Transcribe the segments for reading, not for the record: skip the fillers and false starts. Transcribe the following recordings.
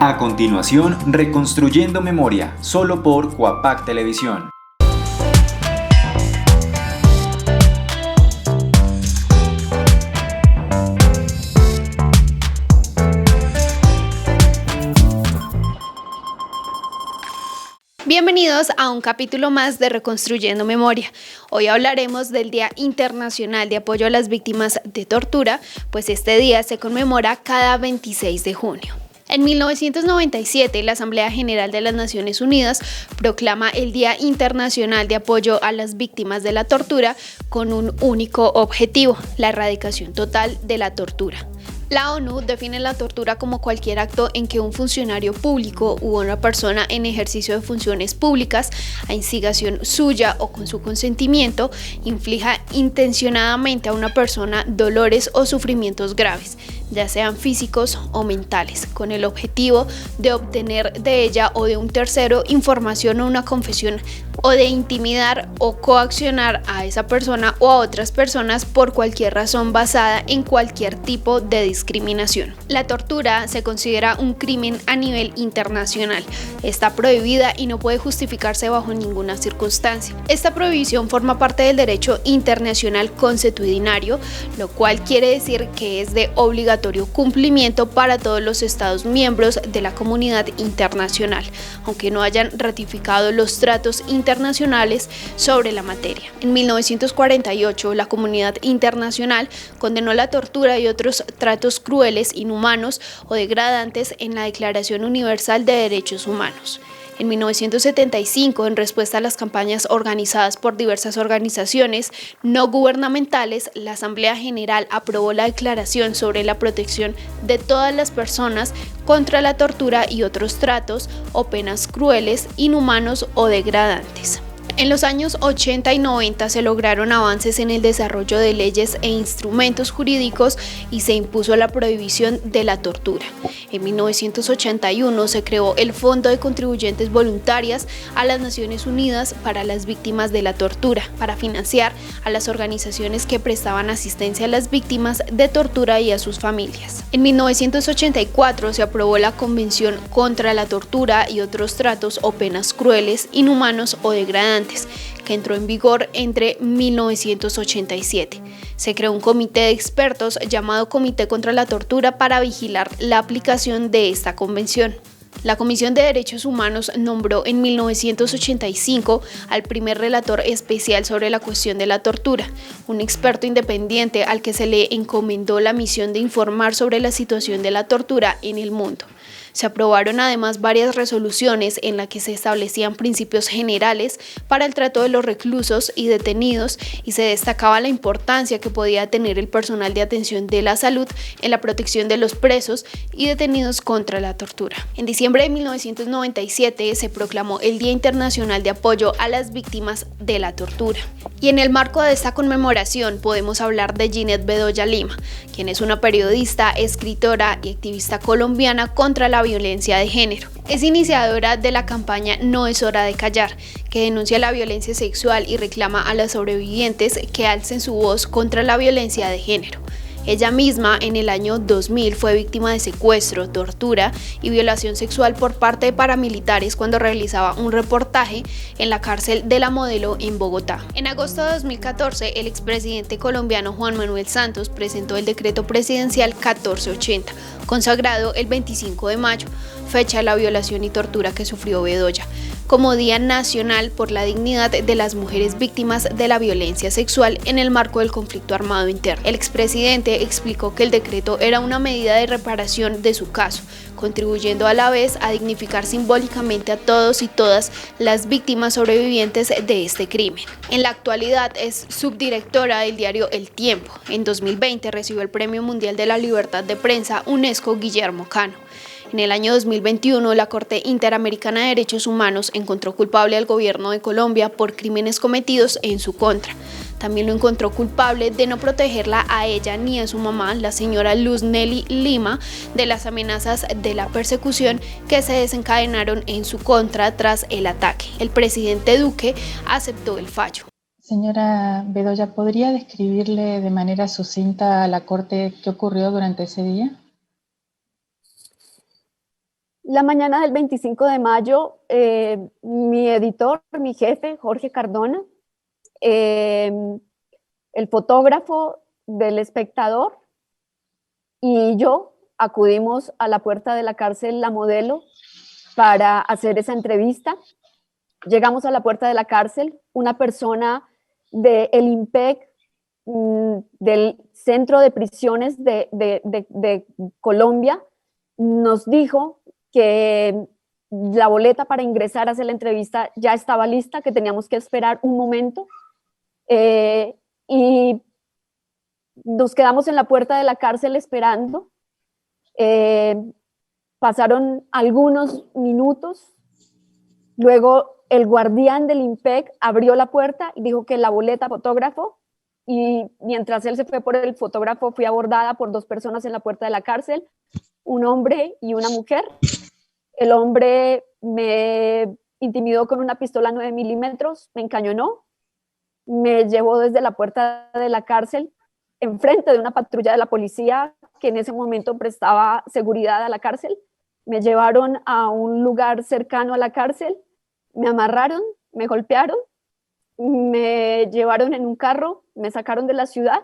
A continuación, Reconstruyendo Memoria, solo por Cuapac Televisión. Bienvenidos a un capítulo más de Reconstruyendo Memoria. Hoy hablaremos del Día Internacional de Apoyo a las Víctimas de Tortura, pues este día se conmemora cada 26 de junio. En 1997, la Asamblea General de las Naciones Unidas proclama el Día Internacional de Apoyo a las Víctimas de la Tortura con un único objetivo: la erradicación total de la tortura. La ONU define la tortura como cualquier acto en que un funcionario público u una persona en ejercicio de funciones públicas, a instigación suya o con su consentimiento, inflija intencionadamente a una persona dolores o sufrimientos graves, ya sean físicos o mentales, con el objetivo de obtener de ella o de un tercero información o una confesión, o de intimidar o coaccionar a esa persona o a otras personas por cualquier razón basada en cualquier tipo de discriminación. La tortura se considera un crimen a nivel internacional. Está prohibida y no puede justificarse bajo ninguna circunstancia. Esta prohibición forma parte del derecho internacional consuetudinario, lo cual quiere decir que es de obligatorio cumplimiento para todos los Estados miembros de la comunidad internacional, aunque no hayan ratificado los tratos internacionales sobre la materia. En 1948, la comunidad internacional condenó la tortura y otros tratos crueles, inhumanos o degradantes en la Declaración Universal de Derechos Humanos. En 1975, en respuesta a las campañas organizadas por diversas organizaciones no gubernamentales, la Asamblea General aprobó la Declaración sobre la protección de todas las personas contra la tortura y otros tratos o penas crueles, inhumanos o degradantes. En los años 80 y 90 se lograron avances en el desarrollo de leyes e instrumentos jurídicos y se impuso la prohibición de la tortura. En 1981 se creó el Fondo de Contribuyentes Voluntarias a las Naciones Unidas para las Víctimas de la Tortura, para financiar a las organizaciones que prestaban asistencia a las víctimas de tortura y a sus familias. En 1984 se aprobó la Convención contra la Tortura y otros tratos o penas crueles, inhumanos o degradantes, que entró en vigor entre 1987. Se creó un comité de expertos llamado Comité contra la Tortura para vigilar la aplicación de esta convención. La Comisión de Derechos Humanos nombró en 1985 al primer relator especial sobre la cuestión de la tortura, un experto independiente al que se le encomendó la misión de informar sobre la situación de la tortura en el mundo. Se aprobaron además varias resoluciones en las que se establecían principios generales para el trato de los reclusos y detenidos, y se destacaba la importancia que podía tener el personal de atención de la salud en la protección de los presos y detenidos contra la tortura. En diciembre de 1997 se proclamó el Día Internacional de Apoyo a las Víctimas de la Tortura. Y en el marco de esta conmemoración podemos hablar de Ginette Bedoya Lima, quien es una periodista, escritora y activista colombiana contra la violencia de género. Es iniciadora de la campaña No es hora de callar, que denuncia la violencia sexual y reclama a las sobrevivientes que alcen su voz contra la violencia de género. Ella misma en el año 2000 fue víctima de secuestro, tortura y violación sexual por parte de paramilitares cuando realizaba un reportaje en la cárcel de La Modelo en Bogotá. En agosto de 2014, el expresidente colombiano Juan Manuel Santos presentó el decreto presidencial 1480, consagrado el 25 de mayo, fecha de la violación y tortura que sufrió Bedoya, como Día Nacional por la Dignidad de las Mujeres Víctimas de la Violencia Sexual en el marco del conflicto armado interno. El expresidente explicó que el decreto era una medida de reparación de su caso, contribuyendo a la vez a dignificar simbólicamente a todos y todas las víctimas sobrevivientes de este crimen. En la actualidad es subdirectora del diario El Tiempo. En 2020 recibió el Premio Mundial de la Libertad de Prensa UNESCO Guillermo Cano. En el año 2021, la Corte Interamericana de Derechos Humanos encontró culpable al gobierno de Colombia por crímenes cometidos en su contra. También lo encontró culpable de no protegerla a ella ni a su mamá, la señora Luz Nelly Lima, de las amenazas de la persecución que se desencadenaron en su contra tras el ataque. El presidente Duque aceptó el fallo. Señora Bedoya, ¿podría describirle de manera sucinta a la Corte qué ocurrió durante ese día? La mañana del 25 de mayo, mi editor, mi jefe, Jorge Cardona, el fotógrafo del Espectador y yo acudimos a la puerta de la cárcel La Modelo para hacer esa entrevista. Llegamos a la puerta de la cárcel, una persona del IMPEC, del Centro de Prisiones de Colombia, nos dijo que la boleta para ingresar a hacer la entrevista ya estaba lista, que teníamos que esperar un momento, y nos quedamos en la puerta de la cárcel esperando. Pasaron algunos minutos, luego el guardián del IMPEC abrió la puerta y dijo que la boleta fotógrafo, y mientras él se fue por el fotógrafo, fui abordada por dos personas en la puerta de la cárcel, un hombre y una mujer. El hombre me intimidó con una pistola 9 milímetros, me encañonó, me llevó desde la puerta de la cárcel, enfrente de una patrulla de la policía que en ese momento prestaba seguridad a la cárcel. Me llevaron a un lugar cercano a la cárcel, me amarraron, me golpearon, me llevaron en un carro, me sacaron de la ciudad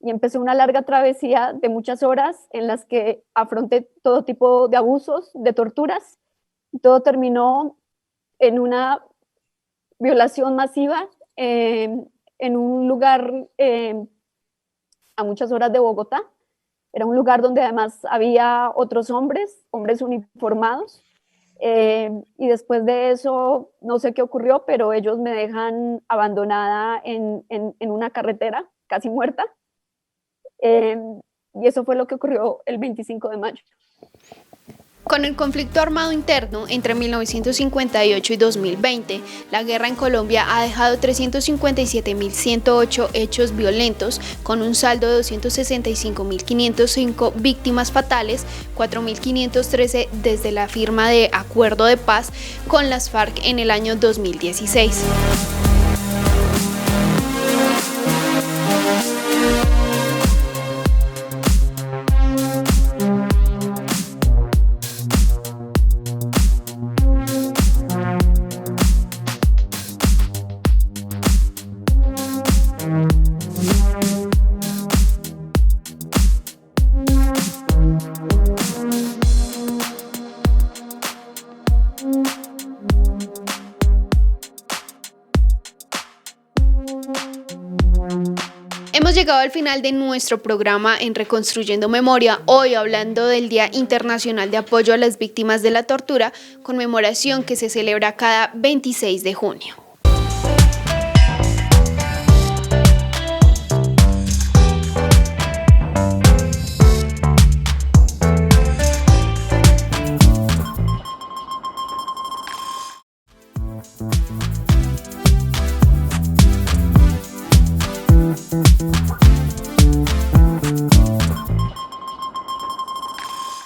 y empezó una larga travesía de muchas horas en las que afronté todo tipo de abusos, de torturas. Todo terminó en una violación masiva en un lugar a muchas horas de Bogotá. Era un lugar donde además había otros hombres uniformados. Y después de eso, no sé qué ocurrió, pero ellos me dejan abandonada en una carretera, casi muerta. Y eso fue lo que ocurrió el 25 de mayo. Con el conflicto armado interno entre 1958 y 2020, la guerra en Colombia ha dejado 357.108 hechos violentos, con un saldo de 265.505 víctimas fatales, 4.513 desde la firma de acuerdo de paz con las FARC en el año 2016. Hemos llegado al final de nuestro programa en Reconstruyendo Memoria, hoy hablando del Día Internacional de Apoyo a las Víctimas de la Tortura, conmemoración que se celebra cada 26 de junio.